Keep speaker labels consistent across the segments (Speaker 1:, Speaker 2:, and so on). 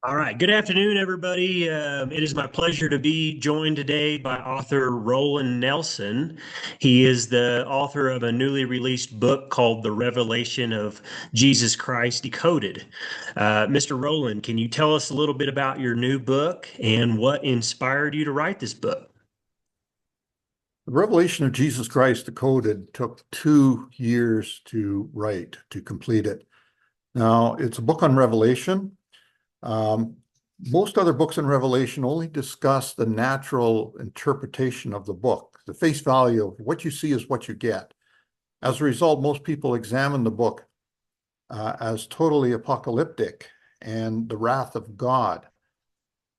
Speaker 1: All right. Good afternoon, everybody. It is my pleasure to be joined today by author Roland Nelson. He is the author of a newly released book called The Revelation of Jesus Christ Decoded. Mr. Roland, can you tell us a little bit about your new book and what inspired you to write this book?
Speaker 2: The Revelation of Jesus Christ Decoded took 2 years to write, to complete it. Now, it's a book on Revelation. Um, Most other books in Revelation only discuss the natural interpretation of the book. The face value of what you see is what you get. As a result, most people examine the book as totally apocalyptic and the wrath of God.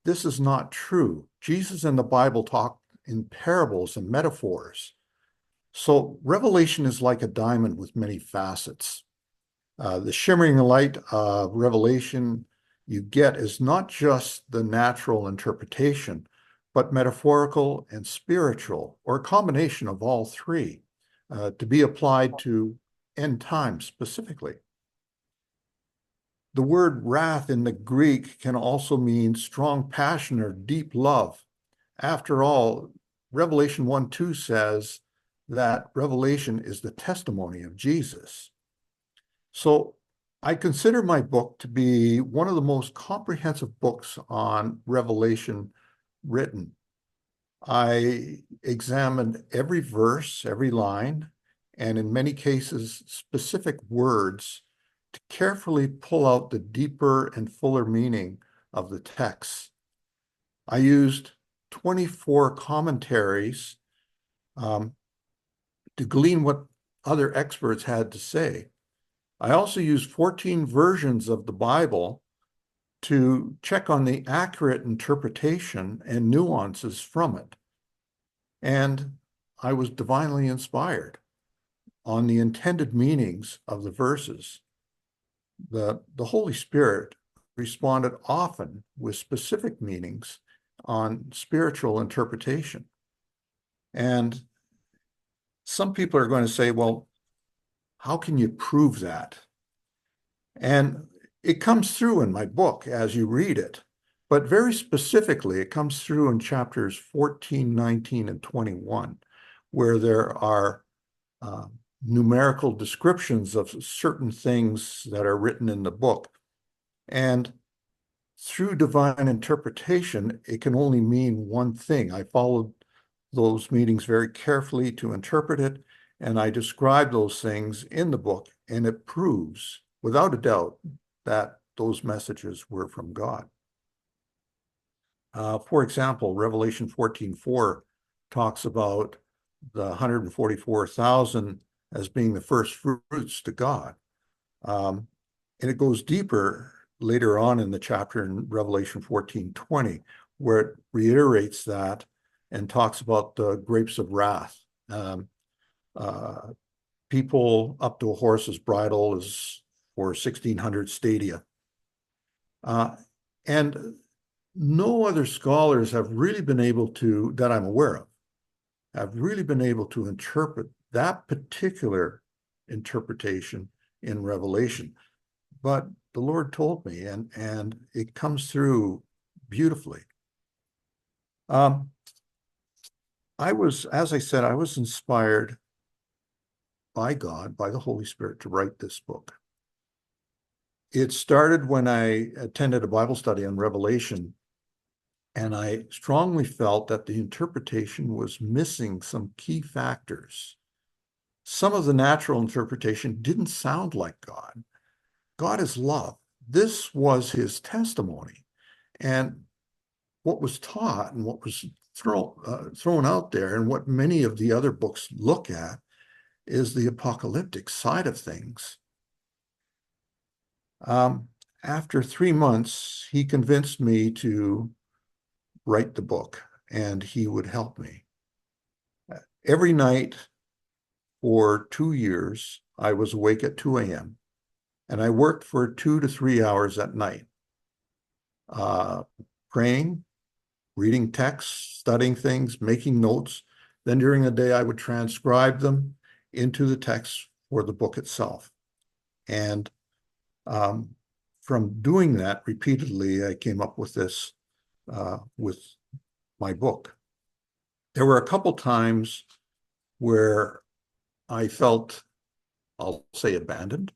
Speaker 2: This is not true. Jesus and the Bible talk in parables and metaphors. So Revelation is like a diamond with many facets. The shimmering light of Revelation you get is not just the natural interpretation, but metaphorical and spiritual, or a combination of all three, to be applied to end times specifically. The word wrath in the Greek can also mean strong passion or deep love. After all, Revelation 1:2 says that revelation is the testimony of Jesus. So I consider my book to be one of the most comprehensive books on Revelation written. I examined every verse, every line, and in many cases, specific words to carefully pull out the deeper and fuller meaning of the text. I used 24 commentaries to glean what other experts had to say. I also used 14 versions of the Bible to check on the accurate interpretation and nuances from it. And I was divinely inspired on the intended meanings of the verses. The Holy Spirit responded often with specific meanings on spiritual interpretation. And some people are going to say, well, how can you prove that? And it comes through in my book as you read it, but very specifically, it comes through in chapters 14, 19, and 21, where there are numerical descriptions of certain things that are written in the book. And through divine interpretation, it can only mean one thing. I followed those meanings very carefully to interpret it, and I describe those things in the book, and it proves, without a doubt, that those messages were from God. For example, Revelation 14:4 talks about the 144,000 as being the first fruits to God. And it goes deeper later on in the chapter in Revelation 14:20, where it reiterates that and talks about the grapes of wrath. People up to a horse's bridle is for 1,600 stadia. And no other scholars have really been able to, that I'm aware of, have really been able to interpret that particular interpretation in Revelation. But the Lord told me, and it comes through beautifully. As I said, I was inspired by God, by the Holy Spirit, to write this book. It started when I attended a Bible study on Revelation, and I strongly felt that the interpretation was missing some key factors. Some of the natural interpretation didn't sound like God. God is love. This was his testimony. And what was taught and what was thrown out there, and what many of the other books look at, is the apocalyptic side of things. After 3 months, he convinced me to write the book, and he would help me. Every night for 2 years, I was awake at 2 a.m., and I worked for 2 to 3 hours at night, praying, reading texts, studying things, making notes. Then during the day, I would transcribe them into the text for the book itself. And from doing that repeatedly, I came up with this with my book. There were a couple times where I felt, I'll say, abandoned.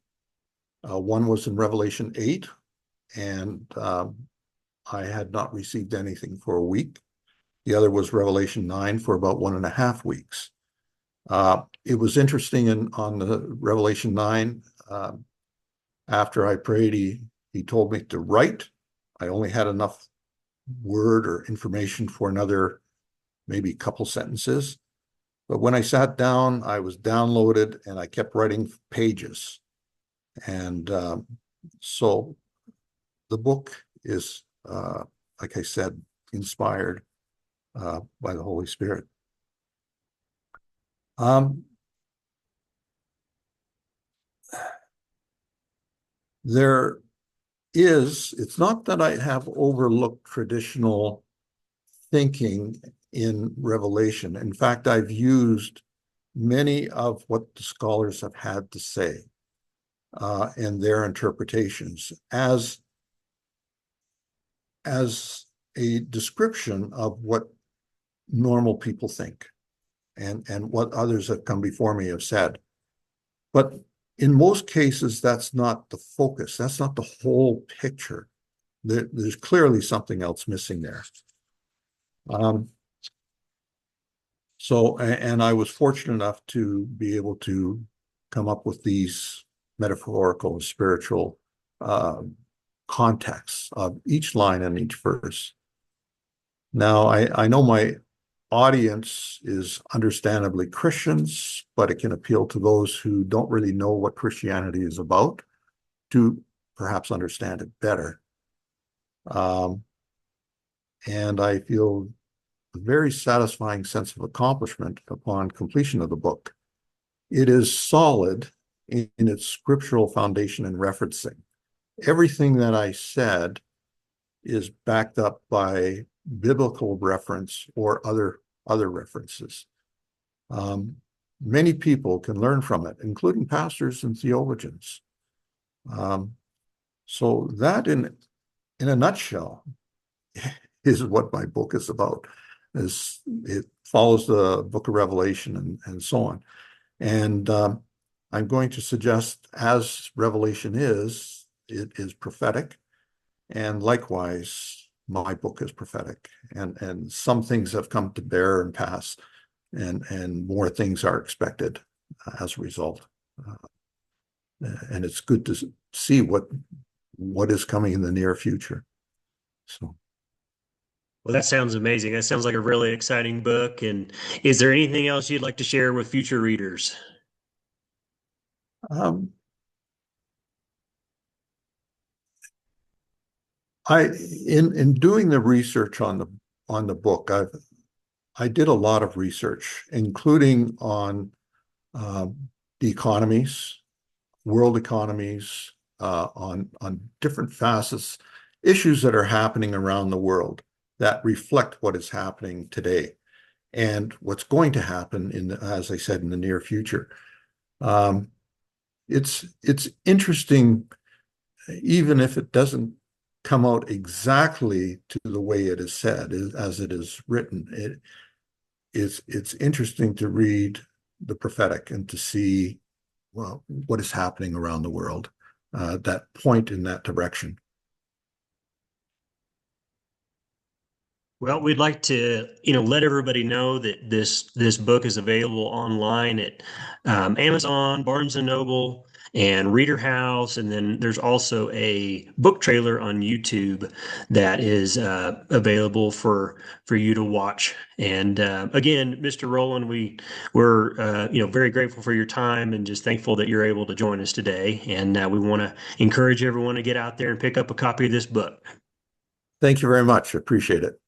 Speaker 2: One was in Revelation 8, and I had not received anything for a week. The other was Revelation 9 for about 1.5 weeks. It was interesting on the Revelation 9, after I prayed, he told me to write. I only had enough word or information for another maybe a couple sentences. But when I sat down, I was downloaded and I kept writing pages. And so the book is, like I said, inspired by the Holy Spirit. There is, it's not that I have overlooked traditional thinking in Revelation. In fact, I've used many of what the scholars have had to say and their interpretations as a description of what normal people think and what others that come before me have said. But in most cases, that's not the focus. That's not the whole picture. There's clearly something else missing there. And I was fortunate enough to be able to come up with these metaphorical, spiritual contexts of each line and each verse. Now, I know my audience is understandably Christians, but it can appeal to those who don't really know what Christianity is about to perhaps understand it better. And I feel a very satisfying sense of accomplishment upon completion of the book. It is solid in its scriptural foundation and referencing. Everything that I said is backed up by biblical reference or other references. Many people can learn from it, including pastors and theologians. So that, in a nutshell, is what my book is about. It follows the book of Revelation and so on. And I'm going to suggest, as Revelation is, it is prophetic. And likewise, my book is prophetic. And some things have come to bear and pass, and more things are expected as a result. And it's good to see what is coming in the near future. So.
Speaker 1: Well, that sounds amazing. That sounds like a really exciting book. And is there anything else you'd like to share with future readers?
Speaker 2: In doing the research on the book, I did a lot of research, including on the economies, world economies, on different facets, issues that are happening around the world that reflect what is happening today and what's going to happen as I said, in the near future. It's interesting, even if it doesn't come out exactly to the way it is said, as it is written. It's interesting to read the prophetic and to see, well, what is happening around the world, that point in that direction.
Speaker 1: Well, we'd like to, let everybody know that this book is available online at Amazon, Barnes and Noble, and Reader House, and then there's also a book trailer on YouTube that is available for you to watch. And again, Mr. Roland, we're very grateful for your time and just thankful that you're able to join us today. And we want to encourage everyone to get out there and pick up a copy of this book.
Speaker 2: Thank you very much. I appreciate it.